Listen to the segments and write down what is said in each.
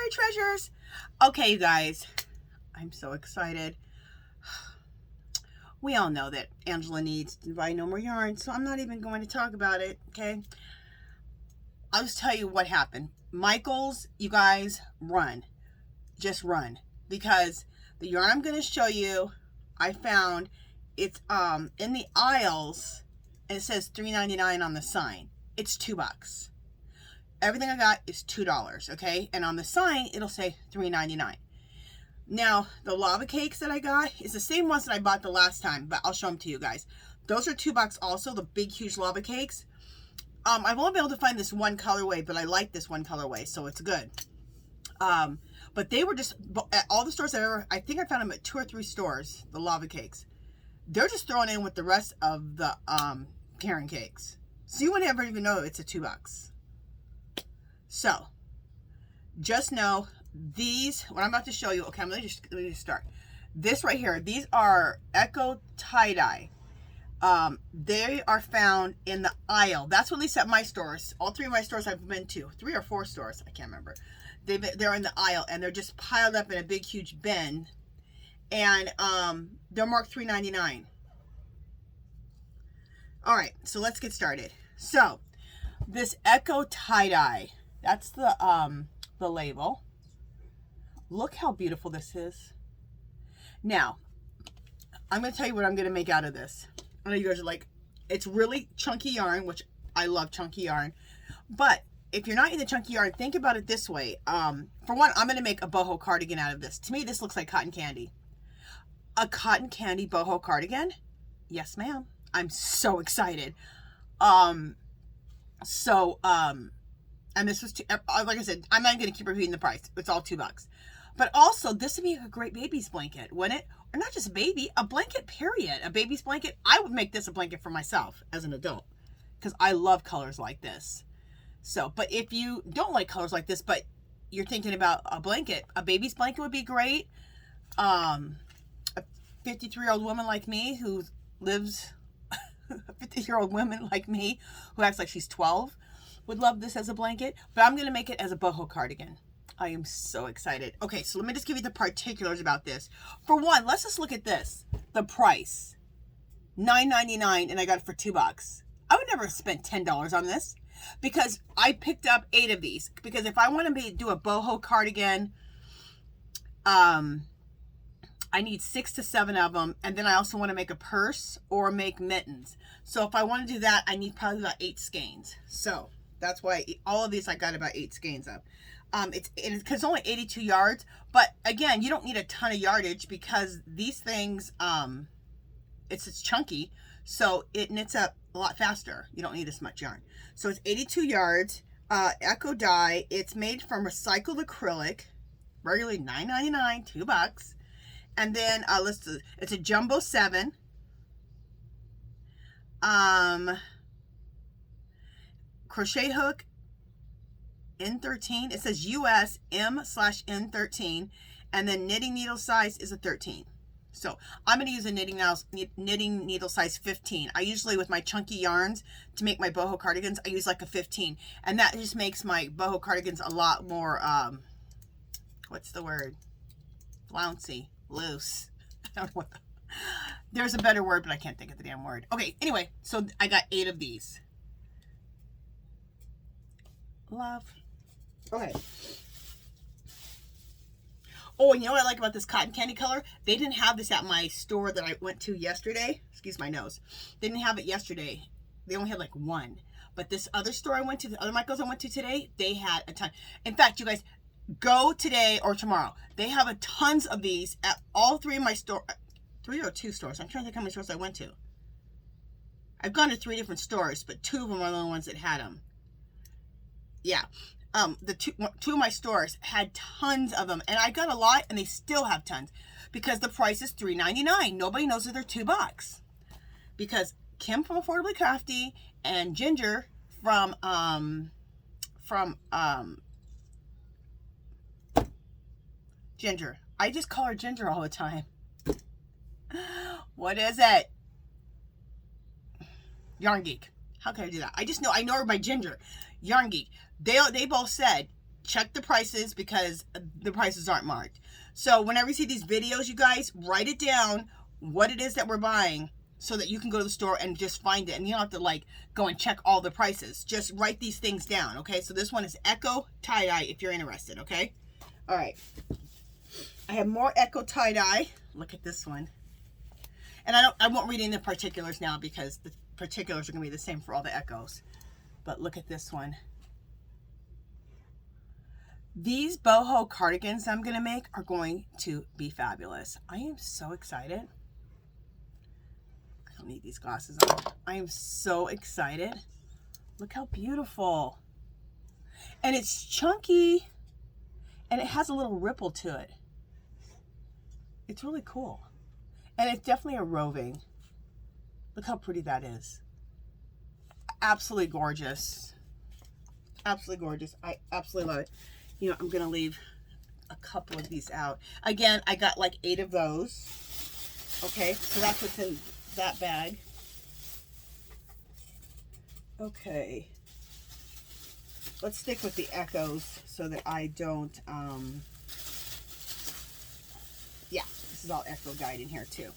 Fairy treasures. Okay, you guys, I'm so excited. We all know that Angela needs to buy no more yarn, so I'm not even going to talk about it, okay? I'll just tell you what happened. Micheal's, you guys, run. Just run. Because the yarn I'm going to show you, I found it's in the aisles, and it says $3.99 on the sign. It's $2. Everything I got is $2, okay? And on the sign, it'll say $3.99. Now, the lava cakes that I got is the same ones that I bought the last time, but I'll show them to you guys. Those are $2 also, the big, huge lava cakes. I've only been able to find this one colorway, but I like this one colorway, so it's good. But they were just, at all the stores I think I found them at 2 or 3 stores, the lava cakes. They're just thrown in with the rest of the Karen cakes. So you wouldn't ever even know it's a $2. So, just know these, what I'm about to show you, okay, let me just start. This right here, these are Echo tie-dye. They are found in the aisle. That's what at least at my stores. All 3 of my stores I've been to, 3 or 4 stores, I can't remember. They're in the aisle, and they're just piled up in a big, huge bin. And they're marked $3.99. All right, so let's get started. So, this Echo tie-dye, that's the label. Look how beautiful this is. Now, I'm going to tell you what I'm going to make out of this. I know you guys are like, it's really chunky yarn, which I love chunky yarn. But if you're not into chunky yarn, think about it this way. For one, I'm going to make a boho cardigan out of this. To me, this looks like cotton candy. A cotton candy boho cardigan? Yes, ma'am. I'm so excited. And this was, like I said, I'm not going to keep repeating the price. It's all $2. But also, this would be a great baby's blanket, wouldn't it? Or not just a baby, a blanket, period. A baby's blanket. I would make this a blanket for myself as an adult because I love colors like this. So, but if you don't like colors like this, but you're thinking about a blanket, a baby's blanket would be great. A 53-year-old woman like me who lives, a 50-year-old woman like me who acts like she's 12 would love this as a blanket, but I'm going to make it as a boho cardigan. I am so excited. Okay, so let me just give you the particulars about this. For one, let's just look at this. The price, $9.99, and I got it for $2. I would never have spent $10 on this because I picked up 8 of these. Because if I want to do a boho cardigan, I need 6 to 7 of them, and then I also want to make a purse or make mittens. So if I want to do that, I need probably about 8 skeins. So that's why all of these I got about 8 skeins of. It's only 82 yards, but again, you don't need a ton of yardage because these things, it's chunky, so it knits up a lot faster. You don't need as much yarn. So it's 82 yards, Echo dye. It's made from recycled acrylic, regularly $9.99, $2. And then it's a jumbo 7. Crochet hook N13. It says US M/N13, and then knitting needle size is a 13. So I'm going to use a knitting needle size 15. I usually, with my chunky yarns to make my boho cardigans, I use like a 15, and that just makes my boho cardigans a lot more what's the word? Flouncy, loose. I don't know what there's a better word, but I can't think of the damn word. Okay, anyway, so I got 8 of these. Love. Okay. Oh, and you know what I like about this cotton candy color? They didn't have this at my store that I went to yesterday. Excuse my nose. They didn't have it yesterday. They only had like 1. But this other store I went to, the other Micheal's I went to today, they had a ton. In fact, you guys, go today or tomorrow. They have a tons of these at all 3 of my store. 3 or 2 stores. I'm trying to think how many stores I went to. I've gone to 3 different stores, but 2 of them are the only ones that had them. Yeah. The two of my stores had tons of them, and I got a lot, and they still have tons because the price is $3.99. Nobody knows that they're $2 because Kim from Affordably Crafty and Ginger from Ginger. I just call her Ginger all the time. What is it? Yarn Geek. How can I do that? I know her by Ginger. Yarn Geek. They both said check the prices because the prices aren't marked. So whenever you see these videos, you guys, write it down what it is that we're buying so that you can go to the store and just find it. And you don't have to like go and check all the prices. Just write these things down, okay? So this one is Echo tie-dye if you're interested, okay? All right. I have more Echo tie-dye. Look at this one. And I won't read any of the particulars now because the particulars are going to be the same for all the Echoes. But look at this one. These boho cardigans I'm going to make are going to be fabulous. I am so excited. I don't need these glasses on. I am so excited. Look how beautiful. And it's chunky. And it has a little ripple to it. It's really cool. And it's definitely a roving. Look how pretty that is. Absolutely gorgeous. Absolutely gorgeous. I absolutely love it. You know, I'm going to leave a couple of these out. Again, I got like 8 of those. Okay, so that's what's in that bag. Okay. Let's stick with the Echoes so that I don't, yeah, this is all Echo dyed in here too.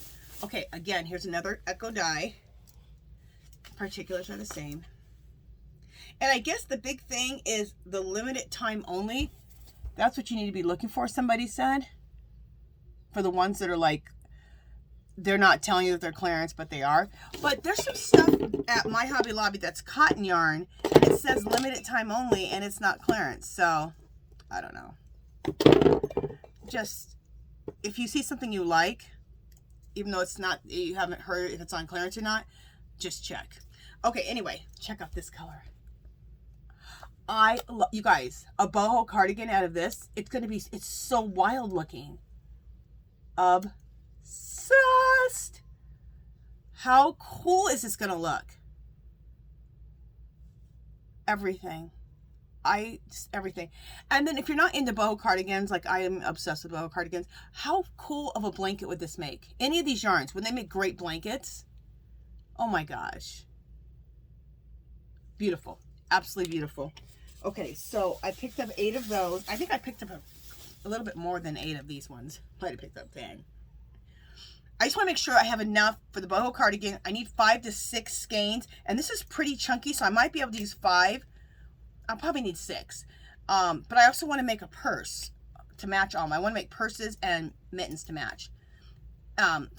Okay, again, here's another Echo dye. Particulars are the same. And I guess the big thing is the limited time only. That's what you need to be looking for, somebody said. For the ones that are like, they're not telling you that they're clearance, but they are. But there's some stuff at my Hobby Lobby that's cotton yarn, and it says limited time only, and it's not clearance. So, I don't know. Just, if you see something you like, even though it's not, you haven't heard if it's on clearance or not, just check. Okay, anyway, check out this color. I love, you guys, a boho cardigan out of this. It's going to be, it's so wild looking. Obsessed. How cool is this going to look? Everything. Everything. And then if you're not into boho cardigans, like I am obsessed with boho cardigans, how cool of a blanket would this make? Any of these yarns, would they make great blankets? Oh my gosh. Beautiful. Absolutely beautiful. Okay, so I picked up 8 of those. I think I picked up a little bit more than 8 of these ones. Might have picked up 10. I just want to make sure I have enough for the boho cardigan. I need 5 to 6 skeins, and this is pretty chunky, so I might be able to use 5. I'll probably need 6. But I also want to make a purse to match all. I want to make purses and mittens to match.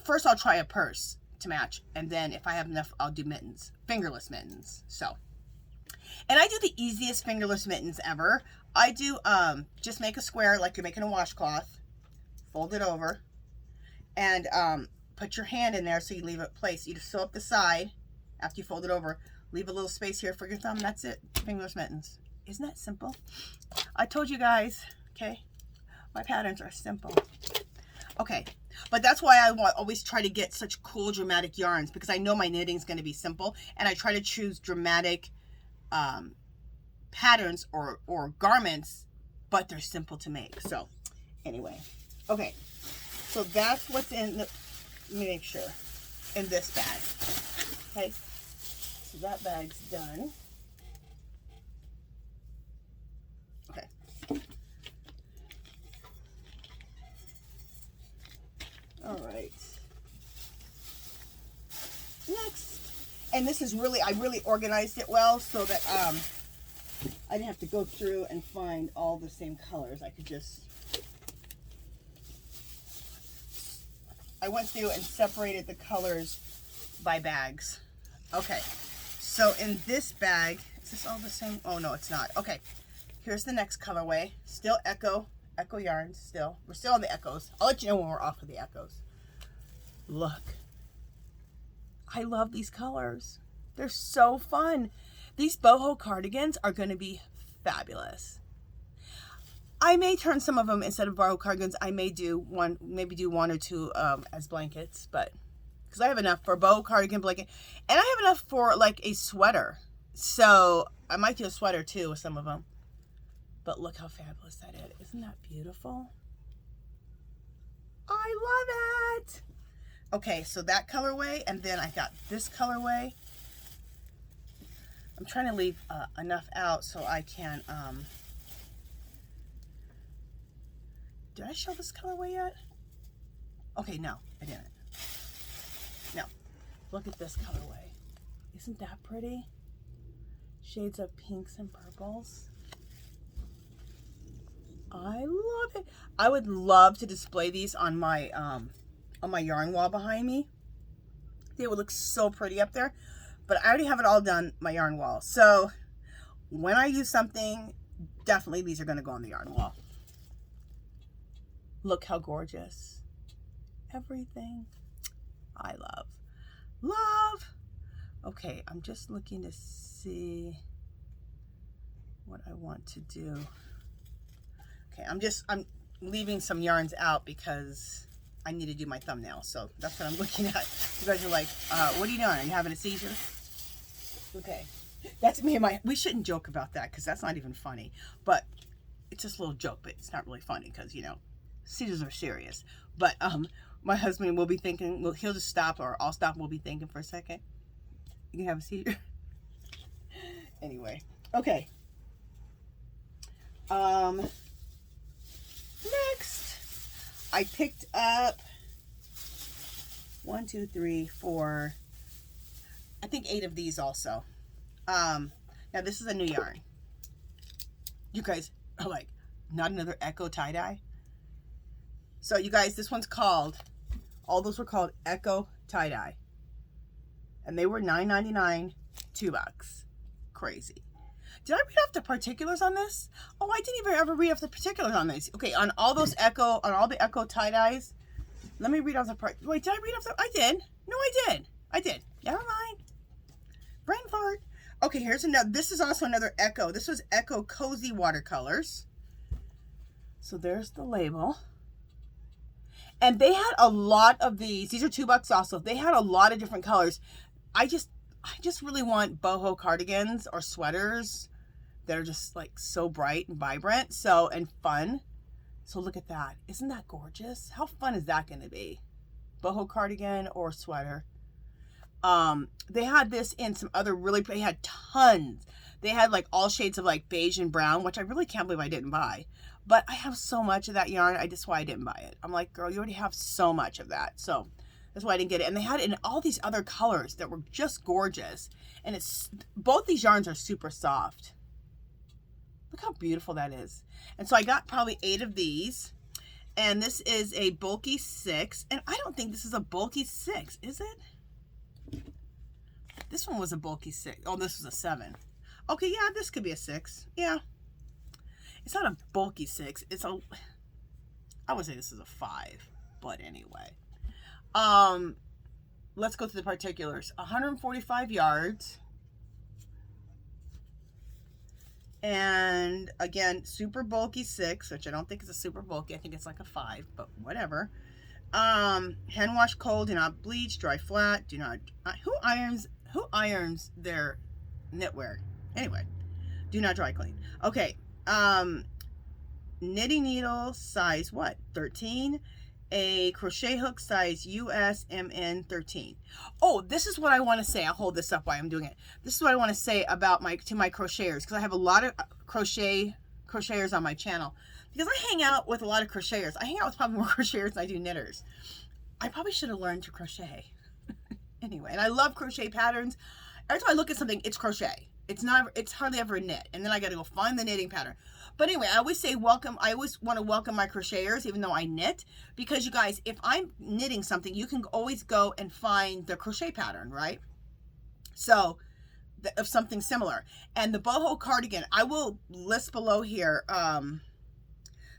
First, I'll try a purse to match, and then if I have enough, I'll do mittens, fingerless mittens. So. And I do the easiest fingerless mittens ever. I do just make a square like you're making a washcloth, fold it over, and put your hand in there so you leave it place. You just sew up the side after you fold it over. Leave a little space here for your thumb. That's it. Fingerless mittens. Isn't that simple? I told you guys, okay? My patterns are simple. Okay, but that's why I always try to get such cool, dramatic yarns, because I know my knitting is going to be simple, and I try to choose dramatic patterns or garments, but they're simple to make. So anyway, okay, so that's what's in the, let me make sure, in this bag. Okay, so that bag's done. Okay, all right, next. And this is really, I really organized it well so that I didn't have to go through and find all the same colors. I could just, I went through and separated the colors by bags. Okay, so in this bag, is this all the same? Oh no, it's not. Okay, here's the next colorway. Still Echo yarns still. We're still on the Echoes. I'll let you know when we're off of the Echoes. Look. I love these colors. They're so fun. These boho cardigans are going to be fabulous. I may turn some of them, instead of boho cardigans, I may do one, maybe do 1 or 2 as blankets, but because I have enough for a boho cardigan blanket, and I have enough for like a sweater. So I might do a sweater too with some of them. But look how fabulous that is. Isn't that beautiful? I love it. Okay, so that colorway, and then I got this colorway. I'm trying to leave enough out so I can Did I show this colorway yet? Okay, no, I didn't. No, look at this colorway. Isn't that pretty? Shades of pinks and purples. I love it. I would love to display these on my yarn wall behind me. They would look so pretty up there. But I already have it all done, my yarn wall. So when I use something, definitely these are going to go on the yarn wall. Look how gorgeous. Everything I love. Love. Okay, I'm just looking to see what I want to do. Okay, I'm leaving some yarns out because I need to do my thumbnail. So that's what I'm looking at. You guys are like, what are you doing? Are you having a seizure? Okay. That's me and we shouldn't joke about that because that's not even funny. But it's just a little joke, but it's not really funny because, you know, seizures are serious. But my husband will be thinking, well, he'll just stop, or I'll stop and we'll be thinking for a second. You can have a seizure. Anyway. Okay. Next, I picked up 1, 2, 3, 4, I think 8 of these also. Now this is a new yarn. You guys are like, not another Echo tie-dye? So you guys, this one's called, all those were called Echo tie-dye. And they were $9.99, $2. Crazy. Did I read off the particulars on this? Oh, I didn't even ever read off the particulars on this. Okay, on all those Echo, on all the Echo tie-dyes, let me read off the part. Wait, did I read off the, I did. No, I did. Never mind. Brain fart. Okay, here's another, this is also another Echo. This was Echo Cozy Watercolors. So there's the label. And they had a lot of these are $2 also. They had a lot of different colors. I just really want boho cardigans or sweaters that are just like so bright and vibrant, so, and fun. So look at that. Isn't that gorgeous? How fun is that going to be? Boho cardigan or sweater. They had this in some other really, they had tons. They had like all shades of like beige and brown, which I really can't believe I didn't buy. But I have so much of that yarn. That's why I didn't buy it. I'm like, girl, you already have so much of that. So that's why I didn't get it. And they had it in all these other colors that were just gorgeous. And it's, both these yarns are super soft. Look how beautiful that is. And so I got probably 8 of these. And this is a bulky 6. And I don't think this is a bulky 6, is it? This one was a bulky 6. Oh, this was a 7. Okay, yeah, this could be a 6. Yeah. It's not a bulky 6. It's a, I would say this is a 5. But anyway. Let's go through the particulars. 145 yards. And again, super bulky 6, which I don't think is a super bulky. I think it's like a 5, but whatever. Hand wash cold, do not bleach, dry flat, do not, who irons their knitwear? Anyway, do not dry clean. Okay. Knitting needle size what? 13. A crochet hook size US MN 13. Oh, this is what I want to say. I'll hold this up while I'm doing it. This is what I want to say about my crocheters, because I have a lot of crocheters on my channel, because I hang out with a lot of crocheters. I hang out with probably more crocheters than I do knitters. I probably should have learned to crochet. Anyway, and I love crochet patterns. Every time I look at something, it's crochet. It's hardly ever a knit, and then I got to go find the knitting pattern. But anyway, I always say welcome. I always want to welcome my crocheters, even though I knit, because you guys, if I'm knitting something, you can always go and find the crochet pattern, right? So, of something similar. And the boho cardigan, I will list below here.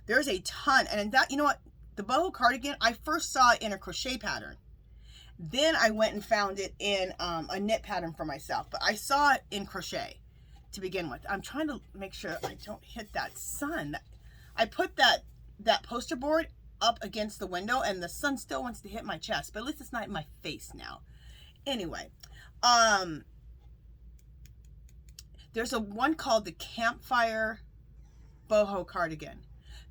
There's a ton, and that, you know what, the boho cardigan, I first saw it in a crochet pattern. Then I went and found it in a knit pattern for myself, but I saw it in crochet to begin with. I'm trying to make sure I don't hit that sun. I put that poster board up against the window, and the sun still wants to hit my chest, but at least it's not in my face now. Anyway, there's a one called the Campfire boho cardigan.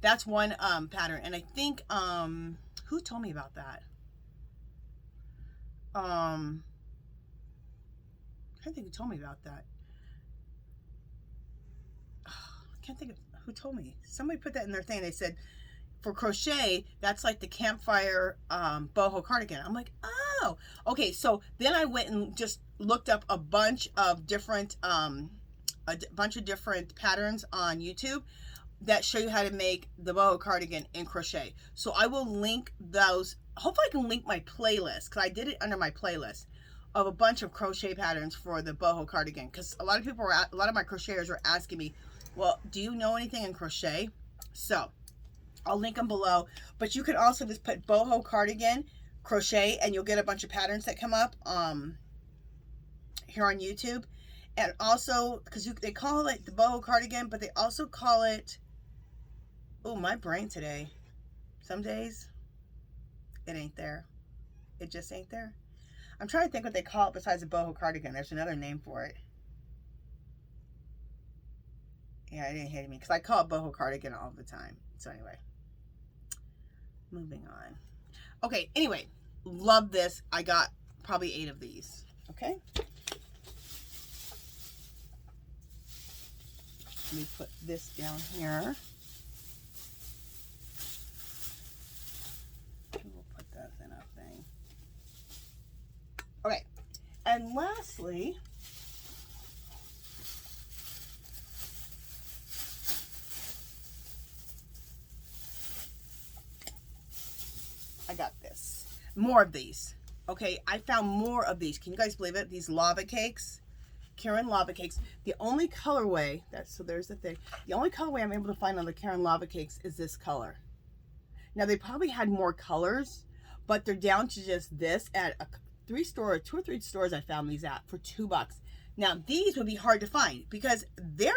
That's one pattern, and I think who told me about that? I can't think who told me about that. I can't think of who told me. Somebody put that in their thing. They said, for crochet, that's like the Campfire boho cardigan. I'm like, oh, okay. So then I went and just looked up a bunch of different patterns on YouTube that show you how to make the boho cardigan in crochet. So I will link those. Hopefully I can link my playlist, because I did it under my playlist of a bunch of crochet patterns for the boho cardigan, because a lot of people a lot of my crocheters were asking me, well, do you know anything in crochet? So I'll link them below, but you can also just put boho cardigan crochet and you'll get a bunch of patterns that come up here on YouTube. And also, because they call it the boho cardigan, but they also call it, oh, my brain today, some days it ain't there. It just ain't there. I'm trying to think what they call it besides the boho cardigan. There's another name for it. Yeah, it didn't hit me because I call it boho cardigan all the time. So anyway, moving on. Okay, anyway, love this. I got probably 8 of these. Okay. Let me put this down here. We'll put that in a thing. Okay, and lastly, I got this. More of these. Okay, I found more of these. Can you guys believe it? These lava cakes. Karen lava cakes. The only colorway, so there's the thing. The only colorway I'm able to find on the Karen lava cakes is this color. Now they probably had more colors, but they're down to just this at two or three stores I found these at for $2. Now these would be hard to find because they're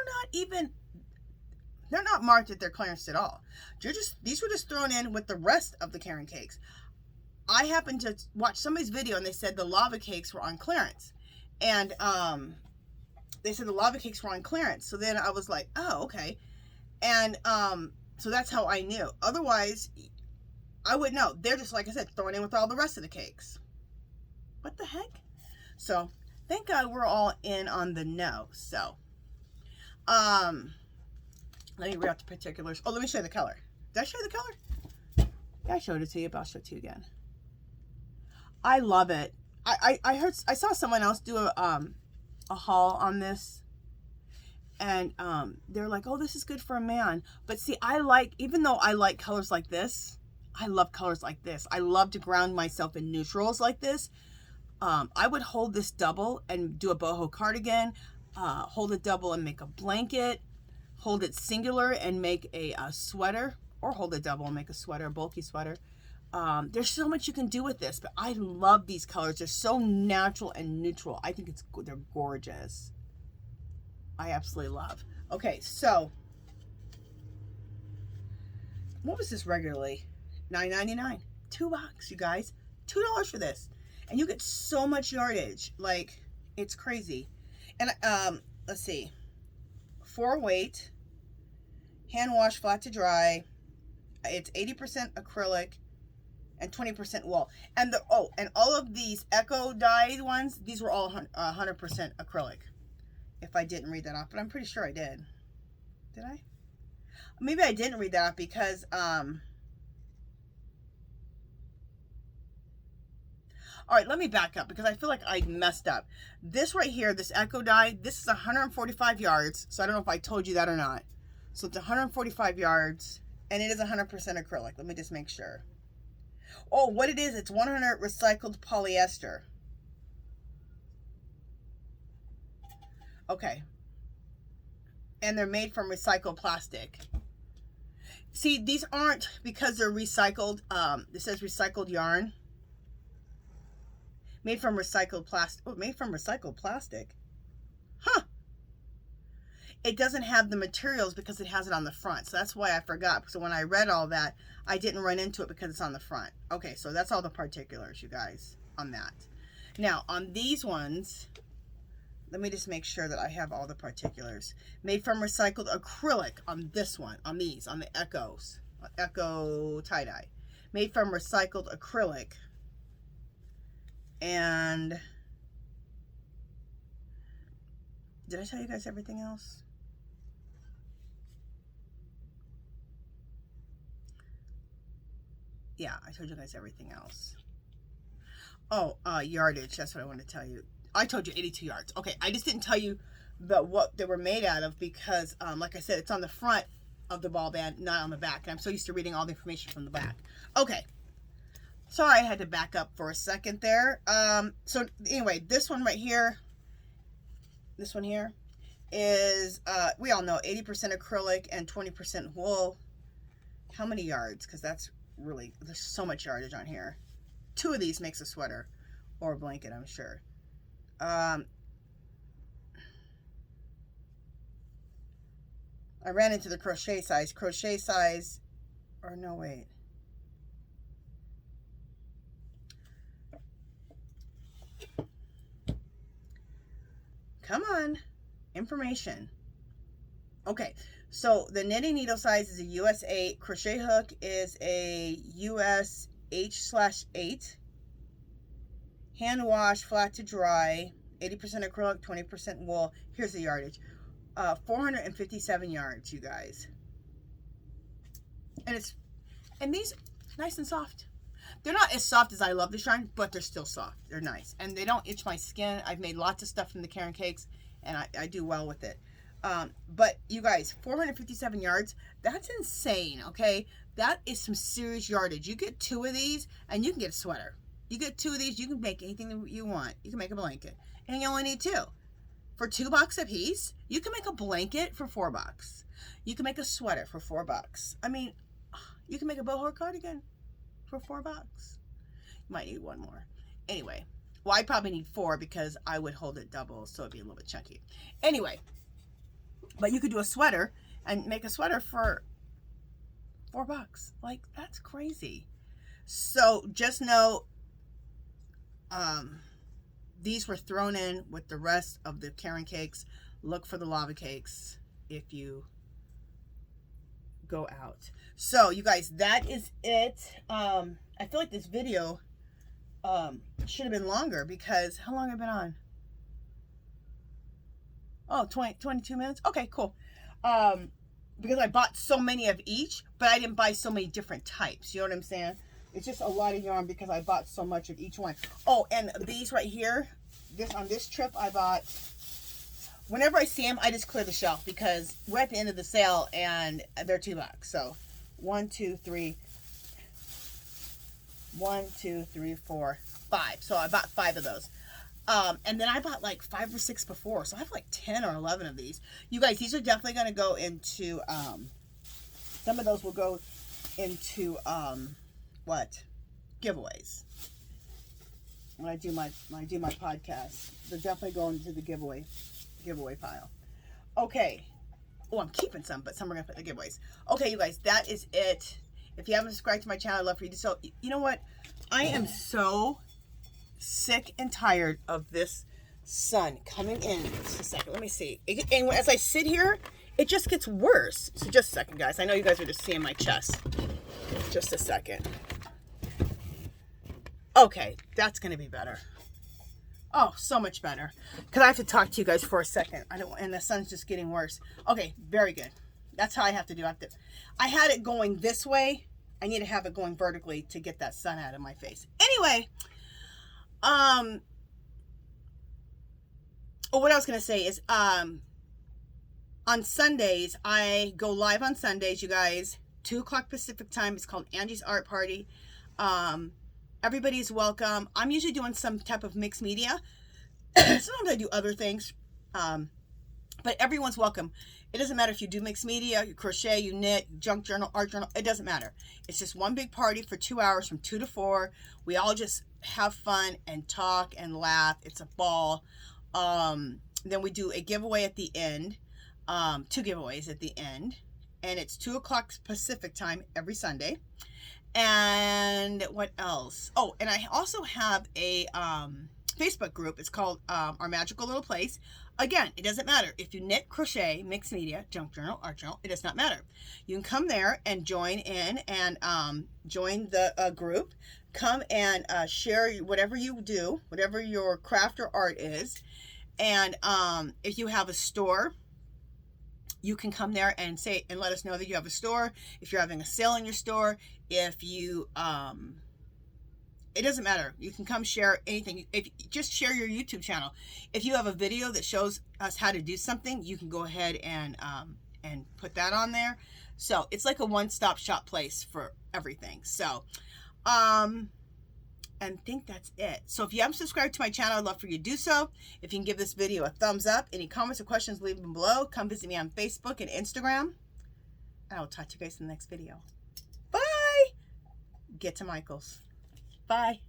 not marked at their clearance at all. These were just thrown in with the rest of the Karen cakes. I happened to watch somebody's video and they said the lava cakes were on clearance. And they said the lava cakes were on clearance. So then I was like, oh, okay. And so that's how I knew. Otherwise, I wouldn't know. They're just, like I said, thrown in with all the rest of the cakes. What the heck? So thank God we're all in on the know. So let me read out the particulars. Oh, let me show you the color. Did I show you the color? Yeah, I showed it to you, but I'll show it to you again. I love it. I saw someone else do a haul on this, and they're like, oh, this is good for a man. But see, even though I like colors like this, I love colors like this. I love to ground myself in neutrals like this. I would hold this double and do a boho cardigan, hold it double and make a blanket, hold it singular and make a sweater, or hold it double and make a sweater, a bulky sweater. There's so much you can do with this, but I love these colors. They're so natural and neutral. I think they're gorgeous. I absolutely love. Okay, so what was this regularly? $9.99. $2, you guys. $2 for this. And you get so much yardage. Like, it's crazy. And let's see. 4 weight. Hand wash, flat to dry. It's 80% acrylic and 20% wool. And and all of these echo dyed ones, these were all 100% acrylic. If I didn't read that off, but I'm pretty sure I did. Did I? Maybe I didn't read that off because all right, let me back up because I feel like I messed up. This right here, this echo dye, this is 145 yards. So I don't know if I told you that or not. So it's 145 yards and it is 100% acrylic. Let me just make sure. Oh, what it is, it's 100 recycled polyester. Okay. And they're made from recycled plastic. See, these aren't, because they're recycled, it says recycled yarn. Made from recycled plastic. Oh, made from recycled plastic. Huh. It doesn't have the materials because it has it on the front. So that's why I forgot. So when I read all that, I didn't run into it because it's on the front. Okay, so that's all the particulars, you guys, on that. Now, on these ones, let me just make sure that I have all the particulars. Made from recycled acrylic on this one, on these, on the Echoes. Echo tie-dye. Made from recycled acrylic. And did I tell you guys everything else? Yeah, I told you guys everything else. Oh, yardage. That's what I wanted to tell you. I told you 82 yards. Okay, I just didn't tell you what they were made out of because, like I said, it's on the front of the ball band, not on the back. And I'm so used to reading all the information from the back. Okay. Sorry, I had to back up for a second there. So anyway, this one right here, this one here is, we all know 80% acrylic and 20% wool. How many yards? Because that's really, there's so much yardage on here. 2 of these makes a sweater or a blanket, I'm sure. I ran into the crochet size, or no, wait. Come on, information. Okay, so the knitting needle size is a US 8, crochet hook is a US H/8, hand wash, flat to dry, 80% acrylic, 20% wool. Here's the yardage, 457 yards, you guys. And these nice and soft. They're not as soft as I love to shine, but they're still soft. They're nice. And they don't itch my skin. I've made lots of stuff from the Caron cakes, and I do well with it. But you guys, 457 yards, that's insane, okay? That is some serious yardage. You get 2 of these, and you can get a sweater. You get 2 of these, you can make anything that you want. You can make a blanket. And you only need 2. For $2 a piece, you can make a blanket for $4. You can make a sweater for $4. I mean, you can make a boho cardigan for $4. You might need 1 more. Anyway, well, I probably need 4 because I would hold it double, so it'd be a little bit chunky. Anyway, but you could do a sweater and make a sweater for $4. Like, that's crazy. So just know, these were thrown in with the rest of the Caron cakes. Look for the lava cakes if you go out. So you guys, that is it. I feel like this video should have been longer because how long have I been on? Oh, 22 minutes. Okay, cool. Because I bought so many of each, but I didn't buy so many different types. You know what I'm saying? It's just a lot of yarn because I bought so much of each one. Oh, and these right here, on this trip I bought, whenever I see them, I just clear the shelf because we're at the end of the sale and they're $2. So 1, 2, 3, 4, 5. So I bought 5 of those. And then I bought like 5 or 6 before. So I have like 10 or 11 of these. You guys, these are definitely going to go into, some of those will go into, giveaways. When I do my podcast, they're definitely going into the giveaway pile. Okay. Oh, I'm keeping some, but some are going to put in the giveaways. Okay, you guys, that is it. If you haven't subscribed to my channel, I'd love for you to. So, you know what? I am so sick and tired of this sun coming in. Just a second. Let me see. And as I sit here, it just gets worse. So just a second, guys. I know you guys are just seeing my chest. Just a second. Okay, that's going to be better. Oh, so much better. Because I have to talk to you guys for a second. And the sun's just getting worse. Okay, very good. That's how I have to do it. I had it going this way. I need to have it going vertically to get that sun out of my face. Anyway, what I was going to say is, on Sundays, I go live on Sundays, you guys, 2 o'clock Pacific time. It's called Angie's Art Party. Everybody's welcome. I'm usually doing some type of mixed media. Sometimes I do other things. But everyone's welcome. It doesn't matter if you do mixed media, you crochet, you knit, junk journal, art journal. It doesn't matter. It's just one big party for 2 hours from 2 to 4. We all just have fun and talk and laugh. It's a ball. Then we do a giveaway at the end. 2 giveaways at the end. And it's 2 o'clock Pacific time every Sunday. And what else? Oh, and I also have a Facebook group. It's called Our Magical Little Place. Again, it doesn't matter if you knit, crochet, mixed media, junk journal, art journal. It does not matter. You can come there and join in and join the group. Come and share whatever you do, whatever your craft or art is. And if you have a store, you can come there and say and let us know that you have a store. If you're having a sale in your store, if you it doesn't matter. You can come share anything. If just share your YouTube channel. If you have a video that shows us how to do something, you can go ahead and put that on there. So it's like a one-stop shop place for everything. So and I think that's it. So if you haven't subscribed to my channel, I'd love for you to do so. If you can give this video a thumbs up. Any comments or questions, leave them below. Come visit me on Facebook and Instagram. And I will talk to you guys in the next video. Bye! Get to Micheal's. Bye.